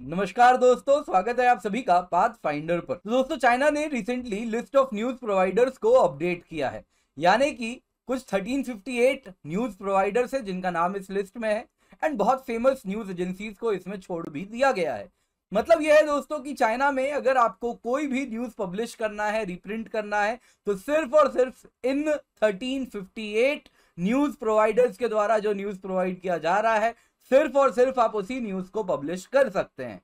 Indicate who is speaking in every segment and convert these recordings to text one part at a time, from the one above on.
Speaker 1: नमस्कार दोस्तों, स्वागत है आप सभी का पाथ फाइंडर पर। तो दोस्तों, चाइना ने recently list of news providers को अपडेट किया है। यानी कि कुछ 1358 न्यूज प्रोवाइडर्स है जिनका नाम इस लिस्ट में है एंड बहुत फेमस न्यूज एजेंसीज को इसमें छोड़ भी दिया गया है। मतलब यह है दोस्तों कि चाइना में अगर आपको कोई भी न्यूज पब्लिश करना है, रिप्रिंट करना है, तो सिर्फ और सिर्फ इन 1358 न्यूज प्रोवाइडर्स के द्वारा जो न्यूज प्रोवाइड किया जा रहा है, सिर्फ और सिर्फ आप उसी न्यूज को पब्लिश कर सकते हैं।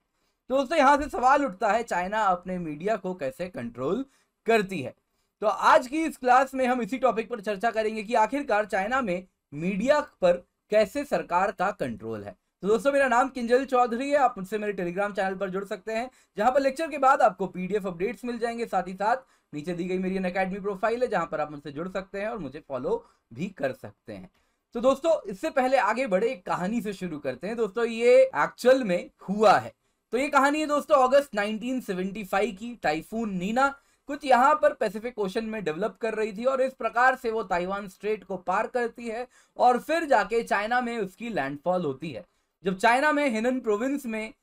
Speaker 1: तो दोस्तों, यहां से सवाल उठता है, चाइना अपने मीडिया को कैसे कंट्रोल करती है। तो आज की इस क्लास में हम इसी टॉपिक पर चर्चा करेंगे कि आखिरकार चाइना में मीडिया पर कैसे सरकार का कंट्रोल है। तो दोस्तों, मेरा नाम किंजल चौधरी है। आप मुझसे मेरे टेलीग्राम चैनल पर जुड़ सकते हैं, जहां पर लेक्चर के बाद आपको पीडीएफ अपडेट्स मिल जाएंगे। साथ ही साथ नीचे दी गई मेरी अनअकैडमी प्रोफाइल है, जहां पर आप मुझसे जुड़ सकते हैं और मुझे फॉलो भी कर सकते हैं। तो दोस्तों, इससे पहले आगे बढ़े, एक कहानी से शुरू करते हैं। दोस्तों, ये एक्चुअल में हुआ है। तो ये कहानी है दोस्तों अगस्त 1975 की। टाइफून नीना कुछ यहाँ पर पैसिफिक ओशन में डेवलप कर रही थी और इस प्रकार से वो ताइवान स्ट्रेट को पार करती है और फिर जाके चाइना में उसकी लैंडफॉल होती है। जब चाइना में हेनन प्रोविंस में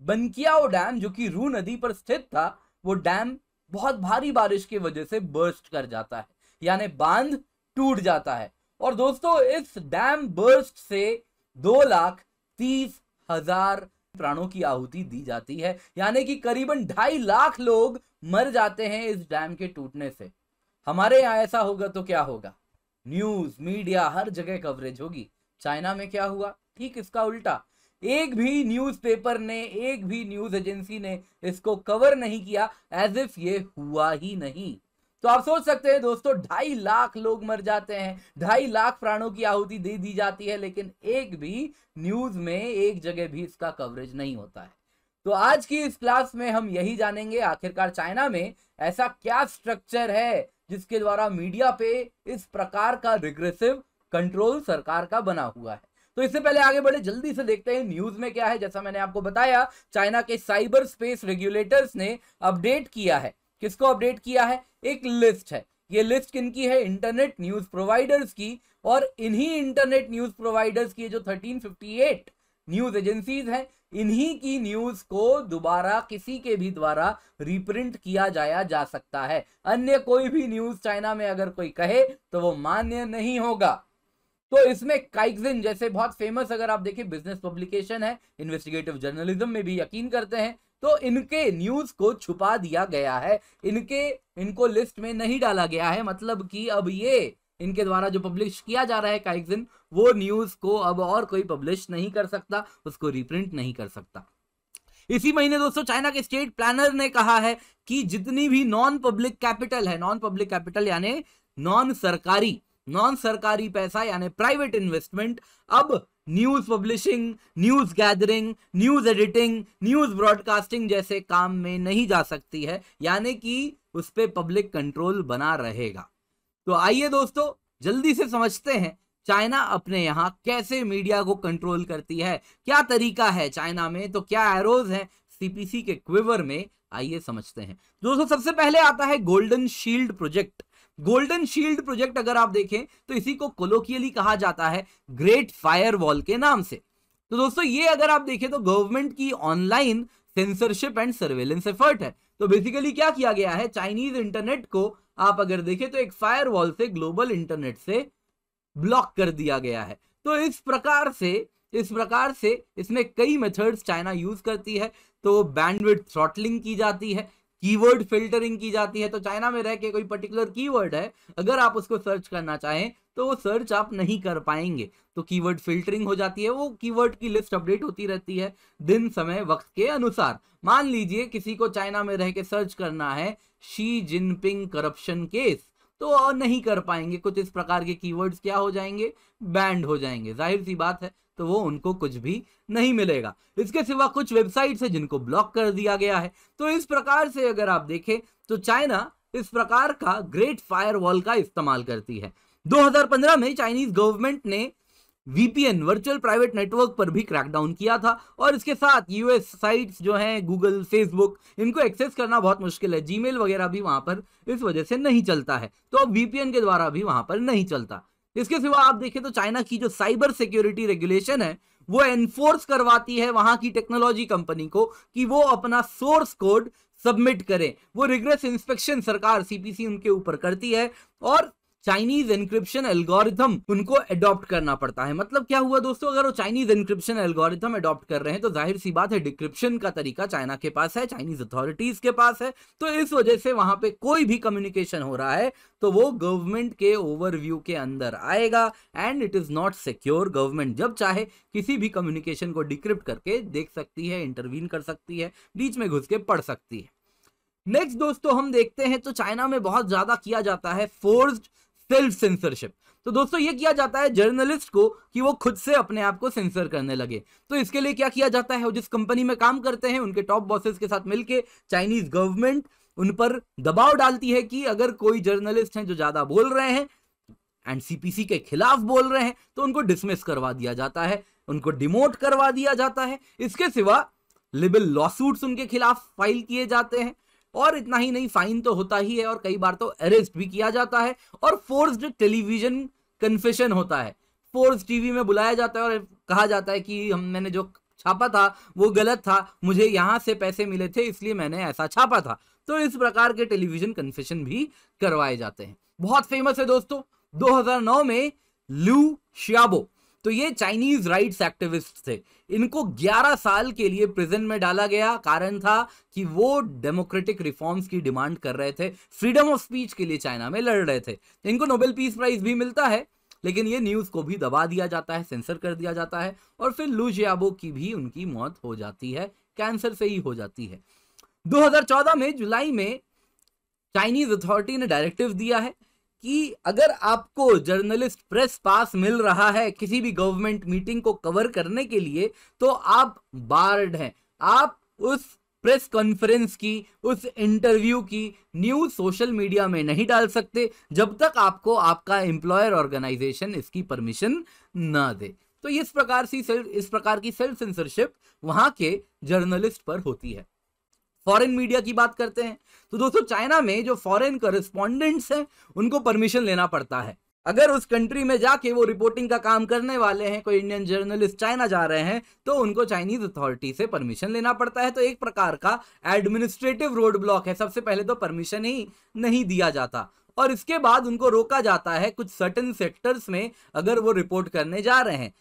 Speaker 1: बनकियाओ डैम, जो कि रू नदी पर स्थित था, वो डैम बहुत भारी बारिश की वजह से बर्स्ट कर जाता है, यानी बांध टूट जाता है। और दोस्तों, इस डैम बर्स्ट से 2,30,000 प्राणों की आहुति दी जाती है, यानी कि करीबन 2.5 लाख लोग मर जाते हैं इस डैम के टूटने से। हमारे यहां ऐसा होगा तो क्या होगा? न्यूज मीडिया हर जगह कवरेज होगी। चाइना में क्या हुआ? ठीक इसका उल्टा। एक भी न्यूज़पेपर ने, एक भी न्यूज एजेंसी ने इसको कवर नहीं किया, एज इफ ये हुआ ही नहीं। तो आप सोच सकते हैं दोस्तों, 2.5 लाख लोग मर जाते हैं, 2.5 लाख प्राणों की आहुति दे दी जाती है, लेकिन एक भी न्यूज में एक जगह भी इसका कवरेज नहीं होता है। तो आज की इस क्लास में हम यही जानेंगे, आखिरकार चाइना में ऐसा क्या स्ट्रक्चर है जिसके द्वारा मीडिया पे इस प्रकार का रिग्रेसिव कंट्रोल सरकार का बना हुआ है। तो इससे पहले आगे बढ़े, जल्दी से देखते हैं न्यूज में क्या है। जैसा मैंने आपको बताया, चाइना के साइबर स्पेस रेगुलेटर्स ने अपडेट किया है। किसको अपडेट किया है? एक लिस्ट है। ये लिस्ट किनकी है? इंटरनेट न्यूज प्रोवाइडर्स की। और इन्हीं इंटरनेट न्यूज प्रोवाइडर्स की जो 1358 न्यूज एजेंसीज हैं, इन्हीं की न्यूज को दोबारा किसी के भी द्वारा रिप्रिंट किया जा सकता है। अन्य कोई भी न्यूज चाइना में अगर कोई कहे तो वो मान्य नहीं होगा। तो इसमें काइक्जिन जैसे बहुत फेमस, अगर आप देखिए, बिजनेस पब्लिकेशन है, इन्वेस्टिगेटिव जर्नलिज्म में भी यकीन करते हैं, तो इनके न्यूज को छुपा दिया गया है। इनको लिस्ट में नहीं डाला गया है। मतलब कि अब ये इनके द्वारा जो पब्लिश किया जा रहा है काइक्जिन, वो न्यूज को अब और कोई पब्लिश नहीं कर सकता, उसको रिप्रिंट नहीं कर सकता। इसी महीने दोस्तों, चाइना के स्टेट प्लानर ने कहा है कि जितनी भी नॉन पब्लिक कैपिटल है, नॉन पब्लिक कैपिटल यानी नॉन सरकारी पैसा यानी प्राइवेट इन्वेस्टमेंट, अब news publishing, news gathering, news editing, news broadcasting जैसे काम में नहीं जा सकती है, यानी कि उस पर पब्लिक कंट्रोल बना रहेगा। तो आइए दोस्तों, जल्दी से समझते हैं चाइना अपने यहां कैसे मीडिया को कंट्रोल करती है, क्या तरीका है चाइना में, तो क्या एरोज हैं सीपीसी के क्विवर में, आइए समझते हैं। दोस्तों, सबसे पहले आता है golden shield project. Golden shield project अगर आप देखें तो इसी को कोलोकियली कहा जाता है ग्रेट फायरवॉल के नाम से। तो दोस्तों, ये अगर आप देखें तो गवर्नमेंट की online censorship and surveillance effort है। तो बेसिकली क्या किया गया है, चाइनीज इंटरनेट को आप अगर देखें तो एक फायरवॉल से, ग्लोबल इंटरनेट से ब्लॉक कर दिया गया है। तो इस प्रकार से इसमें कई मेथड्स चाइना यूज करती है। तो बैंडविड्थ थ्रॉटलिंग की जाती है, कीवर्ड फिल्टरिंग की जाती है। तो चाइना में रह के कोई पर्टिकुलर कीवर्ड है, अगर आप उसको सर्च करना चाहें तो वो सर्च आप नहीं कर पाएंगे, तो कीवर्ड फिल्टरिंग हो जाती है। वो कीवर्ड की लिस्ट अपडेट होती रहती है दिन, समय, वक्त के अनुसार। मान लीजिए किसी को चाइना में रह के सर्च करना है शी जिनपिंग करप्शन केस, तो नहीं कर पाएंगे। कुछ इस प्रकार के कीवर्ड्स क्या हो जाएंगे, बैंड हो जाएंगे। जाहिर सी बात है, तो वो उनको कुछ भी नहीं मिलेगा। इसके सिवा कुछ वेबसाइट्स है जिनको ब्लॉक कर दिया गया है। तो इस प्रकार से अगर आप देखें तो चाइना इस प्रकार का ग्रेट फायरवॉल का इस्तेमाल करती है। 2015 में चाइनीज गवर्नमेंट ने वीपीएन, वर्चुअल प्राइवेट नेटवर्क पर भी क्रैकडाउन किया था। और इसके साथ यूएस साइट्स जो हैं, गूगल, फेसबुक, इनको एक्सेस करना बहुत मुश्किल है। जीमेल वगैरह भी वहां पर इस वजह से नहीं चलता है, तो अब वीपीएन के द्वारा भी वहां पर नहीं चलता। इसके सिवा आप देखें तो चाइना की जो साइबर सिक्योरिटी रेगुलेशन है वो एनफोर्स करवाती है वहां की टेक्नोलॉजी कंपनी को कि वो अपना सोर्स कोड सबमिट करें। वो रिग्रेस इंस्पेक्शन सरकार सीपीसी उनके ऊपर करती है और चाइनीज एन्क्रिप्शन एल्गोरिथम उनको अडॉप्ट करना पड़ता है। मतलब क्या हुआ दोस्तों, अगर वो चाइनीज एन्क्रिप्शन एल्गोरिथम अडॉप्ट कर रहे हैं तो जाहिर सी बात है डिक्रिप्शन का तरीका चाइना के पास है, चाइनीज अथॉरिटीज के पास है। तो इस वजह से वहां पे कोई भी कम्युनिकेशन हो रहा है तो वो गवर्नमेंट के ओवरव्यू के अंदर आएगा and it is not secure. Government जब चाहे किसी भी कम्युनिकेशन को डिक्रिप्ट करके देख सकती है, इंटरवीन कर सकती है, बीच में घुस के पढ़ सकती है। नेक्स्ट दोस्तों हम देखते हैं तो चाइना में बहुत ज्यादा किया जाता है फोर्स्ड सेल्फ सेंसरशिप। तो दोस्तों ये किया जाता है जर्नलिस्ट को कि वो खुद से अपने आप को सेंसर करने लगे। तो इसके लिए क्या किया जाता है, जिस कंपनी में काम करते हैं उनके टॉप बॉसेस के साथ मिलके चाइनीज गवर्नमेंट उन पर दबाव डालती है कि अगर कोई जर्नलिस्ट हैं जो ज्यादा बोल रहे हैं एंड सीपीसी के खिलाफ बोल रहे हैं तो उनको डिसमिस करवा दिया जाता है, उनको डिमोट करवा दिया जाता है। इसके सिवा लिबल लॉसूट्स उनके खिलाफ फाइल किए जाते हैं और इतना ही नहीं, फाइन तो होता ही है और कई बार तो अरेस्ट भी किया जाता है और फोर्स्ड टेलीविजन कन्फेशन होता है। फोर्स टीवी में बुलाया जाता है और कहा जाता है कि मैंने जो छापा था वो गलत था, मुझे यहां से पैसे मिले थे इसलिए मैंने ऐसा छापा था। तो इस प्रकार के टेलीविजन कन्फेशन भी करवाए जाते हैं। बहुत फेमस है दोस्तों 2009 में लू शियाबो, तो ये चाइनीज राइट्स एक्टिविस्ट थे। इनको 11 साल के लिए प्रिजन में डाला गया। कारण था कि वो डेमोक्रेटिक रिफॉर्म्स की डिमांड कर रहे थे, फ्रीडम ऑफ स्पीच के लिए चाइना में लड़ रहे थे। इनको नोबेल पीस प्राइज भी मिलता है, लेकिन ये न्यूज को भी दबा दिया जाता है, सेंसर कर दिया जाता है और फिर लू जियाबो की भी उनकी मौत हो जाती है, कैंसर से ही हो जाती है। 2014 में जुलाई में चाइनीज अथॉरिटी ने डायरेक्टिव दिया है कि अगर आपको जर्नलिस्ट प्रेस पास मिल रहा है किसी भी गवर्नमेंट मीटिंग को कवर करने के लिए तो आप बार्ड हैं, आप उस प्रेस कॉन्फ्रेंस की, उस इंटरव्यू की न्यूज सोशल मीडिया में नहीं डाल सकते जब तक आपको आपका एम्प्लॉयर ऑर्गेनाइजेशन इसकी परमिशन ना दे। तो इस प्रकार की सेल्फ सेंसरशिप वहां के जर्नलिस्ट पर होती है। फॉरेन मीडिया की बात करते हैं तो दोस्तों चाइना में जो फॉरेन कॉरेस्पॉन्डेंट्स हैं उनको परमिशन लेना पड़ता है। अगर उस कंट्री में जाके वो रिपोर्टिंग का काम करने वाले हैं, कोई इंडियन जर्नलिस्ट चाइना जा रहे हैं तो उनको चाइनीज अथॉरिटी से परमिशन लेना पड़ता है। तो एक प्रकार का एडमिनिस्ट्रेटिव रोड ब्लॉक है। सबसे पहले तो परमिशन ही नहीं दिया जाता और इसके बाद उनको रोका जाता है कुछ सर्टेन सेक्टर्स में अगर वो रिपोर्ट करने जा रहे हैं,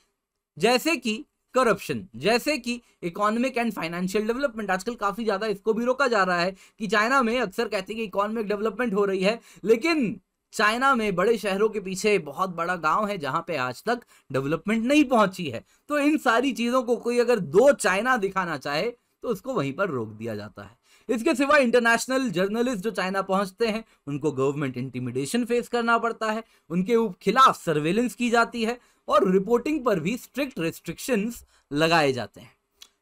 Speaker 1: जैसे कि करप्शन, जैसे कि इकोनॉमिक एंड फाइनेंशियल डेवलपमेंट। आजकल काफी ज्यादा इसको भी रोका जा रहा है कि चाइना में अक्सर कहते हैं कि इकोनॉमिक डेवलपमेंट हो रही है, लेकिन चाइना में बड़े शहरों के पीछे बहुत बड़ा गांव है जहां पे आज तक डेवलपमेंट नहीं पहुंची है। तो इन सारी चीजों को कोई अगर दो चाइना दिखाना चाहे तो उसको वहीं पर रोक दिया जाता है। इसके सिवा इंटरनेशनल जर्नलिस्ट जो चाइना पहुंचते हैं उनको गवर्नमेंट इंटिमिडेशन फेस करना पड़ता है, उनके खिलाफ सर्वेलेंस की जाती है और रिपोर्टिंग पर भी स्ट्रिक्ट रेस्ट्रिक्शंस लगाए जाते हैं।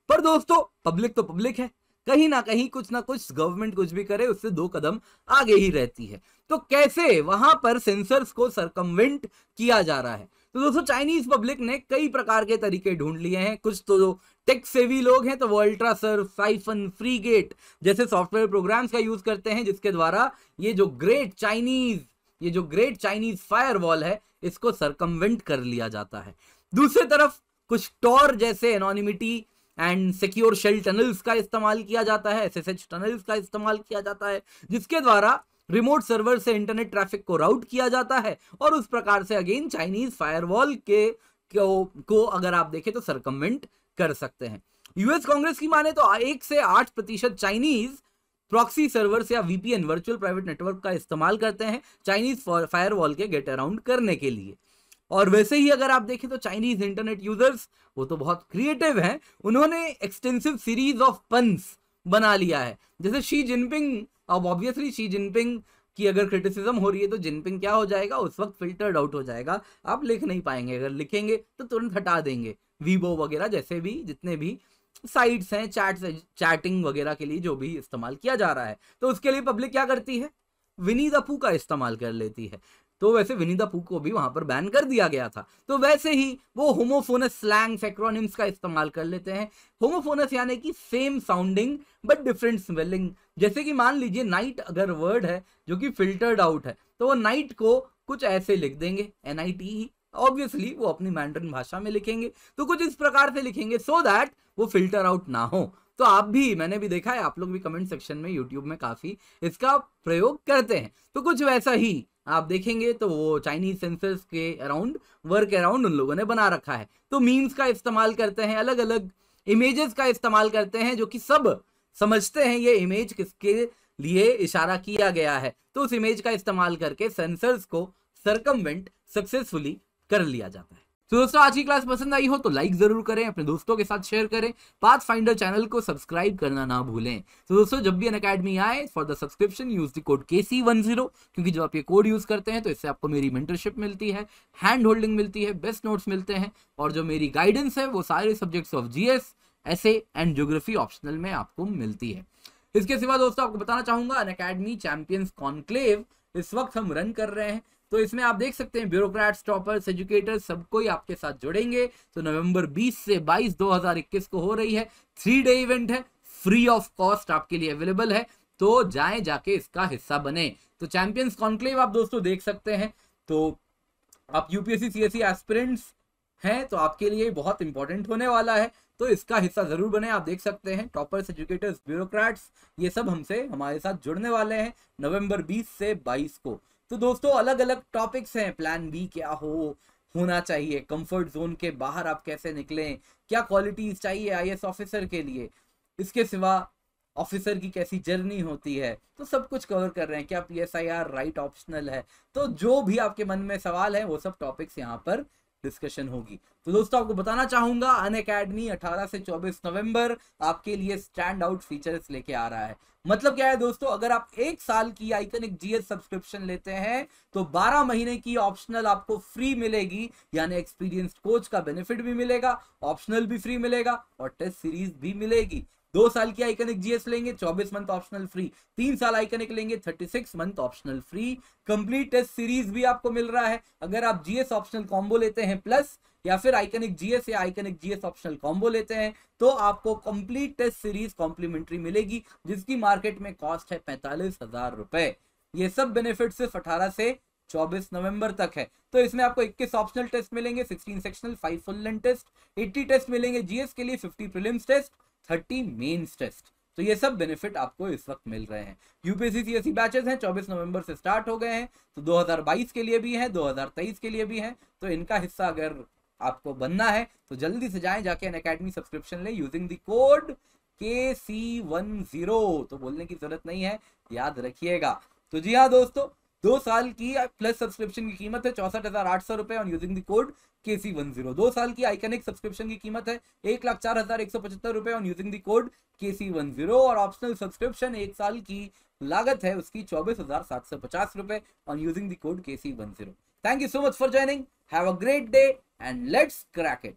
Speaker 1: पर दोस्तों पब्लिक तो पब्लिक है, कहीं ना कहीं कुछ ना कुछ गवर्नमेंट कुछ भी करे उससे 2 कदम आगे ही रहती है। तो कैसे वहां पर सेंसर्स को सरकमवेंट किया जा रहा है, तो दोस्तों चाइनीज पब्लिक ने कई प्रकार के तरीके ढूंढ लिए हैं। कुछ तो जो टेक सेवी लोग हैं तो वो अल्ट्रासर्फ, साइफन, फ्रीगेट जैसे सॉफ्टवेयर प्रोग्राम्स का यूज करते हैं जिसके द्वारा ये जो ग्रेट चाइनीज फायरवॉल है इसको सरकमवेंट कर लिया जाता है। दूसरी तरफ कुछ टॉर जैसे anonymity and secure shell tunnels का इस्तेमाल किया जाता है, एसएसएच टनल्स का इस्तेमाल किया जाता है, जिसके द्वारा रिमोट सर्वर से इंटरनेट ट्रैफिक को राउट किया जाता है और उस प्रकार से अगेन चाइनीज फायरवॉल को अगर आप देखें तो सरकमवेंट कर सकते हैं। यूएस कांग्रेस की माने तो 1 से 8% चाइनीज प्रॉक्सी सर्वर्स या वीपीएन वर्चुअल प्राइवेट नेटवर्क का इस्तेमाल करते हैं चाइनीज फायरवॉल के गेट अराउंड करने के लिए। और वैसे ही अगर आप देखें तो चाइनीज इंटरनेट यूजर्स वो तो बहुत क्रिएटिव हैं, उन्होंने एक्सटेंसिव सीरीज ऑफ पन्स बना लिया है। जैसे शी जिनपिंग, अब ऑब्वियसली शी जिनपिंग की अगर क्रिटिसिज्म हो रही है तो जिनपिंग क्या हो जाएगा उस वक्त फिल्टर्ड आउट हो जाएगा, आप लिख नहीं पाएंगे, अगर लिखेंगे तो तुरंत हटा देंगे। वीबो वगैरह जैसे भी जितने भी साइट्स हैं चैटिंग वगैरह के लिए जो भी इस्तेमाल किया जा रहा है, तो उसके लिए पब्लिक क्या करती है, विनी द पू का इस्तेमाल कर लेती है। तो वैसे विनी द पू को भी वहां पर बैन कर दिया गया था। तो वैसे ही वो होमोफोनस स्लैंग्स, एक्रोनिम्स का इस्तेमाल कर लेते हैं। होमोफोनस यानी कि same sounding but different spelling. जैसे कि मान लीजिए नाइट अगर वर्ड है जो कि फिल्टर्ड आउट है तो वो नाइट को कुछ ऐसे लिख देंगे NITE, ऑब्वियसली वो अपनी मैंड्रिन भाषा में लिखेंगे, तो कुछ इस प्रकार से लिखेंगे सो दैट वो फिल्टर आउट ना हो। तो आप भी, मैंने भी देखा है, आप लोग भी कमेंट सेक्शन में यूट्यूब में काफी इसका प्रयोग करते हैं, तो कुछ वैसा ही आप देखेंगे तो वो चाइनीज सेंसर्स के अराउंड, वर्क अराउंड उन लोगों ने बना रखा है। तो मीम्स का इस्तेमाल करते हैं, अलग अलग इमेजेस का इस्तेमाल करते हैं, जो कि सब समझते हैं ये इमेज किसके लिए इशारा किया गया है, तो उस इमेज का इस्तेमाल करके सेंसर्स को सरकमवेंट सक्सेसफुली कर लिया जाता है। तो दोस्तों आज की क्लास पसंद आई हो तो लाइक जरूर करें, अपने दोस्तों के साथ शेयर करें, पाथफाइंडर चैनल को सब्सक्राइब करना ना भूलें। तो दोस्तों जब भी अनअकैडमी आए, for the subscription use the code KC10, क्योंकि जब आप ये कोड यूज करते हैं तो इससे आपको मेरी मेंटरशिप मिलती है, हैंड होल्डिंग मिलती है, बेस्ट नोट्स मिलते हैं, और जो मेरी गाइडेंस है वो सारे सब्जेक्ट्स ऑफ GS, ऐसे एंड ज्योग्राफी ऑप्शनल में आपको मिलती है। इसके सिवा दोस्तों आपको बताना चाहूंगा, अनअकैडमी चैंपियंस कॉन्क्लेव इस वक्त हम रन कर रहे हैं, तो इसमें आप देख सकते हैं ब्यूरोक्रेट्स, टॉपर्स, एजुकेटर्स सबको ही आपके साथ जुड़ेंगे। तो नवंबर 20 से 22 2021 को हो रही है, 3 डे इवेंट है, फ्री ऑफ कॉस्ट आपके लिए अवेलेबल है, तो जाएं जाके इसका हिस्सा बने। तो चैंपियंस कॉन्क्लेव आप दोस्तों देख सकते हैं, तो आप UPSC CSE एस्पिरेंट्स हैं तो आपके लिए बहुत इंपॉर्टेंट होने वाला है, तो इसका हिस्सा जरूर बने। आप देख सकते हैं टॉपर्स, एजुकेटर्स, ब्यूरोक्रेट्स ये सब हमसे, हमारे साथ जुड़ने वाले हैं नवंबर 20 से 22 को। तो दोस्तों अलग अलग टॉपिक्स हैं, प्लान बी क्या होना चाहिए, कंफर्ट जोन के बाहर आप कैसे निकलें, क्या क्वालिटीज चाहिए IAS ऑफिसर के लिए, इसके सिवा ऑफिसर की कैसी जर्नी होती है, तो सब कुछ कवर कर रहे हैं। क्या PSIR राइट ऑप्शनल है, तो जो भी आपके मन में सवाल है वो सब टॉपिक्स यहाँ पर डिस्कशन होगी। तो दोस्तों आपको बताना चाहूंगा, अनअकैडमी 18 से 24 नवंबर आपके लिए स्टैंड आउट फीचर्स लेके आ रहा है। मतलब क्या है दोस्तों, अगर आप 1 साल की आइकनिक GS सब्सक्रिप्शन लेते हैं तो 12 महीने की ऑप्शनल आपको फ्री मिलेगी, यानी एक्सपीरियंस्ड कोच का बेनिफिट भी मिलेगा, ऑप्शनल भी फ्री मिलेगा और टेस्ट सीरीज भी मिलेगी। 2 साल की आइकनिक GS लेंगे 24 मंथ ऑप्शनल फ्री, 3 साल आइकनिक लेंगे 36 month optional free, complete test series भी आपको मिल रहा है। अगर आप GS ऑप्शनल कॉम्बो लेते हैं प्लस, या फिर आइकनिक GS या आइकनिक GS ऑप्शनल कॉम्बो लेते हैं, तो आपको कंप्लीट टेस्ट सीरीज कॉम्प्लीमेंट्री मिलेगी, जिसकी मार्केट में कॉस्ट है 45,000 रुपए। ये सब बेनिफिट सिर्फ 18 से 24 नवंबर तक है। तो इसमें आपको 21 ऑप्शनल टेस्ट मिलेंगे, 16 sectional, 5 full length test, 80 test मिलेंगे GS के लिए, 50 प्रीलिम्स टेस्ट, 30 मेंस टेस्ट। तो ये सब बेनिफिट आपको इस वक्त मिल रहे हैं। UPSC CSE बैचेस हैं, 24 नवंबर से स्टार्ट हो गए हैं, तो 2022 के लिए भी हैं, 2023 के लिए भी हैं, तो इनका हिस्सा अगर आपको बनना है तो जल्दी से जाएं, जाके अनअकैडमी सब्सक्रिप्शन ले यूजिंग द कोड KC10, तो बोलने की जरूरत नहीं है, याद रखिएगा। तो जी हाँ दोस्तों, 2 साल की प्लस सब्सक्रिप्शन की कीमत है 64,800 रुपए on using the code KC10। 2 साल की आइकनिक सब्सक्रिप्शन की कीमत है 1,04,175 रुपए on using the code KC10, और ऑप्शनल सब्सक्रिप्शन 1 साल की लागत है उसकी 24,750 रुपए on using the code KC10। Thank you so much for joining, have a great day and let's crack it.